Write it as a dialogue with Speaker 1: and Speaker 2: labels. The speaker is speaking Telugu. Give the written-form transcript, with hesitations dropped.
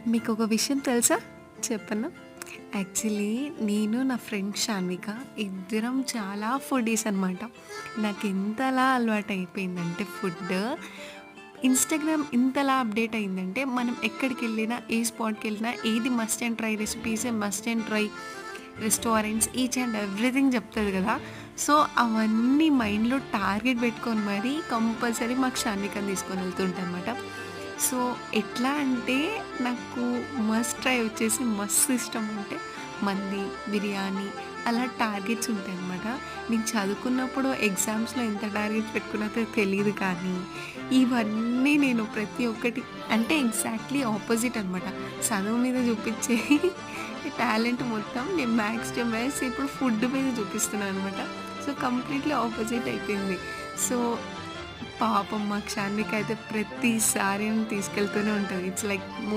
Speaker 1: మీకొక విషయం తెలుసా? చెప్పనా? యాక్చువల్లీ నేను నా ఫ్రెండ్ షాన్విక ఇద్దరం చాలా ఫుడీస్ అనమాట. నాకెంతలా అలవాటయిపోయిందంటే ఫుడ్, ఇన్‌స్టాగ్రామ్ ఇంతలా అప్‌డేట్ అయిందంటే, మనం ఎక్కడికెళ్ళినా, ఏ స్పాట్‌కెళ్ళినా ఏది must and try recipes, must and try restaurants each and everything చెప్తది కదా! సో, అవన్నీ మైండ్‌లో టార్గెట్ పెట్టుకొని మరీ కంపల్సరీ మాకు షాన్వికని తీసుకొని వెళ్తుంటా అనమాట. సో, ఎట్లా అంటే నాకు మస్ట్ ట్రై వచ్చేసి మస్తు ఇష్టం అంటే మంది, బిర్యానీ అలా టార్గెట్స్ ఉంటాయనమాట. నేను చదువుకున్నప్పుడు ఎగ్జామ్స్‌లో ఎంత టార్గెట్స్ పెట్టుకున్నానో తెలీదు కానీ, ఇవన్నీ నేను ప్రతి ఒక్కటి అంటే ఎగ్జాక్ట్‌లీ ఆపోజిట్ అనమాట. చదువు మీద చూపిచ్చే టాలెంట్ మొత్తం నేను మ్యాథ్స్ టు మ్యాథ్స్ ఇప్పుడు ఫుడ్ మీద చూపిస్తున్నా అనమాట. సో, కంప్లీట్‌లీ ఆపోజిట్ అయిపోయింది. సో, పాపం మా క్షాన్విక అయితే ప్రతిసారి నన్ను తీసుకెళ్తూనే ఉంటది. It's like